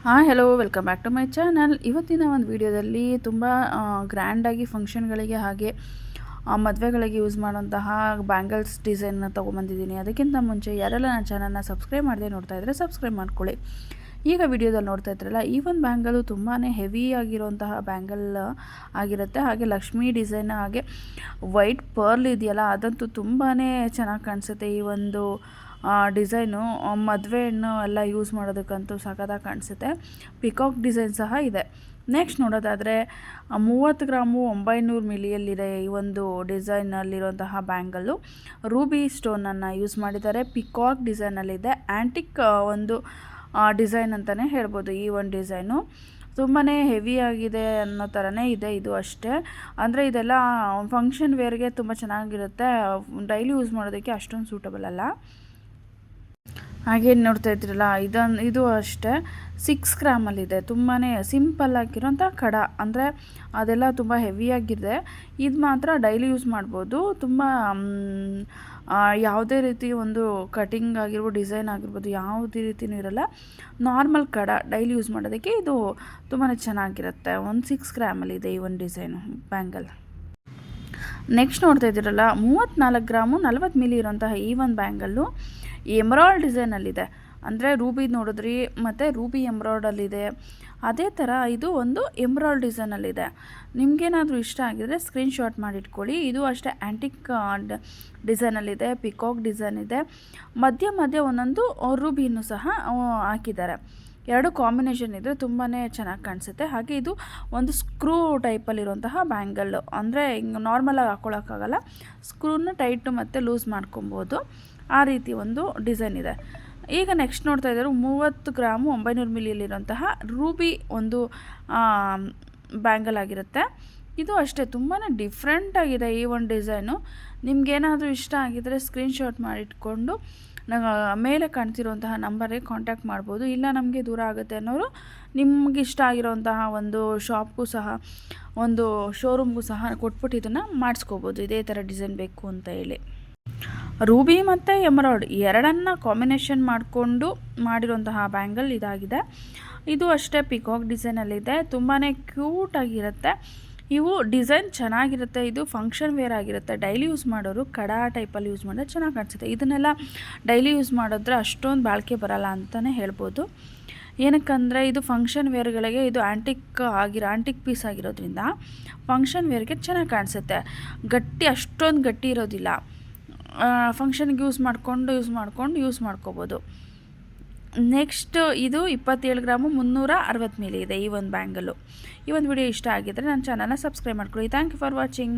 ಹಾಂ hello welcome back to my channel. ಇವತ್ತಿನ ಒಂದು ವಿಡಿಯೋದಲ್ಲಿ ತುಂಬ ಗ್ರ್ಯಾಂಡಾಗಿ ಫಂಕ್ಷನ್ಗಳಿಗೆ ಹಾಗೆ ಮದುವೆಗಳಿಗೆ ಯೂಸ್ ಮಾಡುವಂತಹ ಬ್ಯಾಂಗಲ್ಸ್ ಡಿಸೈನ್ನ ತೊಗೊಂಬಂದಿದ್ದೀನಿ. ಅದಕ್ಕಿಂತ ಮುಂಚೆ ಯಾರೆಲ್ಲ ನನ್ನ ಚಾನಲ್ನ ಸಬ್ಸ್ಕ್ರೈಬ್ ಮಾಡದೆ ನೋಡ್ತಾ ಇದ್ದರೆ ಸಬ್ಸ್ಕ್ರೈಬ್ ಮಾಡ್ಕೊಳ್ಳಿ. ಈಗ ವಿಡಿಯೋದಲ್ಲಿ ನೋಡ್ತಾ ಇದ್ರಲ್ಲ, ಈ ಒಂದು ಬ್ಯಾಂಗಲು ತುಂಬಾ ಹೆವಿ ಆಗಿರುವಂತಹ ಬ್ಯಾಂಗಲ್ ಆಗಿರುತ್ತೆ. ಹಾಗೆ ಲಕ್ಷ್ಮೀ ಡಿಸೈನ್ ಹಾಗೆ ವೈಟ್ ಪರ್ಲ್ ಇದೆಯಲ್ಲ, ಅದಂತೂ ತುಂಬಾ ಚೆನ್ನಾಗಿ ಕಾಣಿಸುತ್ತೆ. ಈ ಒಂದು ಡಿಸೈನು ಮದುವೆ ಹೆಣ್ಣು ಎಲ್ಲ ಯೂಸ್ ಮಾಡೋದಕ್ಕಂತೂ ಸಖತ್ತಾಗಿ ಕಾಣಿಸುತ್ತೆ. ಪಿಕಾಕ್ ಡಿಸೈನ್ ಸಹ ಇದೆ. ನೆಕ್ಸ್ಟ್ ನೋಡೋದಾದರೆ 30 ಗ್ರಾಮು 900 ಮಿಲಿಯಲ್ಲಿದೆ ಈ ಒಂದು ಡಿಸೈನಲ್ಲಿರುವಂತಹ ಬ್ಯಾಂಗಲ್ಲು. ರೂಬಿ ಸ್ಟೋನನ್ನು ಯೂಸ್ ಮಾಡಿದ್ದಾರೆ. ಪಿಕಾಕ್ ಡಿಸೈನಲ್ಲಿದೆ. ಆ್ಯಂಟಿಕ್ ಒಂದು ಡಿಸೈನ್ ಅಂತಲೇ ಹೇಳ್ಬೋದು. ಈ ಒಂದು ಡಿಸೈನು ತುಂಬಾ ಹೆವಿ ಆಗಿದೆ ಅನ್ನೋ ಥರನೇ ಇದೆ ಇದು ಅಷ್ಟೇ. ಅಂದರೆ ಇದೆಲ್ಲ ಫಂಕ್ಷನ್ ವೇರ್ಗೆ ತುಂಬ ಚೆನ್ನಾಗಿರುತ್ತೆ. ಡೈಲಿ ಯೂಸ್ ಮಾಡೋದಕ್ಕೆ ಅಷ್ಟೊಂದು ಸೂಟಬಲ್ ಅಲ್ಲ. ಹಾಗೆ ನೋಡ್ತಾ ಇದ್ರಲ್ಲ, ಇದು ಅಷ್ಟೇ 6 ಗ್ರಾಮಲ್ಲಿದೆ. ತುಂಬಾ ಸಿಂಪಲ್ ಆಗಿರೋಂಥ ಕಡ, ಅಂದರೆ ಅದೆಲ್ಲ ತುಂಬ ಹೆವಿಯಾಗಿದೆ. ಇದು ಮಾತ್ರ ಡೈಲಿ ಯೂಸ್ ಮಾಡ್ಬೋದು. ತುಂಬ ಯಾವುದೇ ರೀತಿ ಒಂದು ಕಟಿಂಗ್ ಆಗಿರ್ಬೋದು, ಡಿಸೈನ್ ಆಗಿರ್ಬೋದು, ಯಾವುದೇ ರೀತಿಯೂ ಇರಲ್ಲ. ನಾರ್ಮಲ್ ಕಡ ಡೈಲಿ ಯೂಸ್ ಮಾಡೋದಕ್ಕೆ ಇದು ತುಂಬಾ ಚೆನ್ನಾಗಿರುತ್ತೆ. 6 ಗ್ರಾಮಲ್ಲಿದೆ ಈ ಒಂದು ಡಿಸೈನು ಬ್ಯಾಂಗಲ್. ನೆಕ್ಸ್ಟ್ ನೋಡ್ತಾ ಇದ್ದೀರಲ್ಲ, 34 ಗ್ರಾಮು 40 ಮಿಲಿ ಇರೋಂತಹ ಈ ಒಂದು ಬ್ಯಾಂಗಲ್ಲು ಎಮ್ರಾಲ್ಡ್ ಡಿಸೈನಲ್ಲಿದೆ. ಅಂದರೆ ರೂಬಿ ನೋಡಿದ್ರಿ, ಮತ್ತು ರೂಬಿ ಎಮ್ರಾಲ್ಡಲ್ಲಿದೆ. ಅದೇ ಥರ ಇದು ಒಂದು ಎಮ್ರಾಲ್ಡ್ ಡಿಸೈನಲ್ಲಿದೆ. ನಿಮಗೇನಾದರೂ ಇಷ್ಟ ಆಗಿದರೆ ಸ್ಕ್ರೀನ್ಶಾಟ್ ಮಾಡಿಟ್ಕೊಳ್ಳಿ. ಇದು ಅಷ್ಟೇ ಆ್ಯಂಟಿಕ್ ಡಿಸೈನಲ್ಲಿದೆ. ಪಿಕಾಕ್ ಡಿಸೈನ್ ಇದೆ. ಮಧ್ಯೆ ಒಂದೊಂದು ರೂಬಿಯನ್ನು ಸಹ ಹಾಕಿದ್ದಾರೆ. ಎರಡು ಕಾಂಬಿನೇಷನ್ ಇದ್ದರೆ ತುಂಬಾ ಚೆನ್ನಾಗಿ ಕಾಣಿಸುತ್ತೆ. ಹಾಗೆ ಇದು ಒಂದು ಸ್ಕ್ರೂ ಟೈಪಲ್ಲಿರುವಂತಹ ಬ್ಯಾಂಗಲ್ಲು. ಅಂದರೆ ಹಿಂಗೆ ನಾರ್ಮಲಾಗಿ ಹಾಕ್ಕೊಳ್ಳೋಕ್ಕಾಗಲ್ಲ, ಸ್ಕ್ರೂನ ಟೈಟು ಮತ್ತು ಲೂಸ್ ಮಾಡ್ಕೊಬೋದು. ಆ ರೀತಿ ಒಂದು ಡಿಸೈನ್ ಇದೆ. ಈಗ ನೆಕ್ಸ್ಟ್ ನೋಡ್ತಾ ಇದ್ದಾರೆ 30 ಗ್ರಾಮು 900 ಮಿಲಿಯಲ್ಲಿರುವಂತಹ ರೂಬಿ ಒಂದು ಬ್ಯಾಂಗಲ್ ಆಗಿರುತ್ತೆ. ಇದು ಅಷ್ಟೇ ತುಂಬಾ ಡಿಫ್ರೆಂಟಾಗಿದೆ ಈ ಒಂದು ಡಿಸೈನು. ನಿಮಗೇನಾದರೂ ಇಷ್ಟ ಆಗಿದ್ದರೆ ಸ್ಕ್ರೀನ್ಶಾಟ್ ಮಾಡಿಟ್ಕೊಂಡು ಮೇಲೆ ಕಾಣ್ತಿರುವಂತಹ ನಂಬರಿಗೆ ಕಾಂಟ್ಯಾಕ್ಟ್ ಮಾಡ್ಬೋದು. ಇಲ್ಲ ನಮಗೆ ದೂರ ಆಗುತ್ತೆ ಅನ್ನೋರು ನಿಮ್ಗೆ ಇಷ್ಟ ಆಗಿರೋಂತಹ ಒಂದು ಶಾಪ್ಗೂ ಸಹ, ಒಂದು ಶೋರೂಮ್ಗೂ ಸಹ ಕೊಟ್ಬಿಟ್ಟು ಇದನ್ನು ಮಾಡಿಸ್ಕೋಬೋದು. ಇದೇ ಥರ ಡಿಸೈನ್ ಬೇಕು ಅಂತ ಹೇಳಿ. ರೂಬಿ ಮತ್ತು ಎಮರಾಲ್ಡ್ ಎರಡನ್ನು ಕಾಂಬಿನೇಷನ್ ಮಾಡಿಕೊಂಡು ಮಾಡಿರುವಂತಹ ಬ್ಯಾಂಗಲ್ ಇದಾಗಿದೆ. ಇದು ಅಷ್ಟೇ ಪಿಕಾಕ್ ಡಿಸೈನಲ್ಲಿದೆ. ತುಂಬಾ ಕ್ಯೂಟಾಗಿರುತ್ತೆ. ಇವು ಡಿಸೈನ್ ಚೆನ್ನಾಗಿರುತ್ತೆ. ಇದು ಫಂಕ್ಷನ್ ವೇರ್ ಆಗಿರುತ್ತೆ. ಡೈಲಿ ಯೂಸ್ ಮಾಡೋರು ಕಡ ಟೈಪಲ್ಲಿ ಯೂಸ್ ಮಾಡಿದ್ರೆ ಚೆನ್ನಾಗಿ ಕಾಣಿಸುತ್ತೆ. ಇದನ್ನೆಲ್ಲ ಡೈಲಿ ಯೂಸ್ ಮಾಡಿದ್ರೆ ಅಷ್ಟೊಂದು ಬಾಳಿಕೆ ಬರಲ್ಲ ಅಂತಲೇ ಹೇಳ್ಬೋದು. ಏನಕ್ಕಂದರೆ ಇದು ಫಂಕ್ಷನ್ ವೇರ್ಗಳಿಗೆ ಇದು ಆ್ಯಂಟಿಕ್ ಪೀಸ್ ಆಗಿರೋದ್ರಿಂದ ಫಂಕ್ಷನ್ ವೇರ್ಗೆ ಚೆನ್ನಾಗಿ ಕಾಣಿಸುತ್ತೆ. ಅಷ್ಟೊಂದು ಗಟ್ಟಿ ಇರೋದಿಲ್ಲ. ಫಂಕ್ಷನ್ಗೆ ಯೂಸ್ ಮಾಡ್ಕೋಬೋದು. ನೆಕ್ಸ್ಟ್ ಇದು 27 ಗ್ರಾಮು 360 ಮಿಲಿ ಇದೆ ಈ ಒಂದು ಬ್ಯಾಂಗಲ್ಲು. ಈ ಒಂದು ವಿಡಿಯೋ ಇಷ್ಟ ಆಗಿದ್ದರೆ ನನ್ನ ಚಾನಲ್ನ ಸಬ್ಸ್ಕ್ರೈಬ್ ಮಾಡ್ಕೊಳ್ಳಿ. Thank you for watching.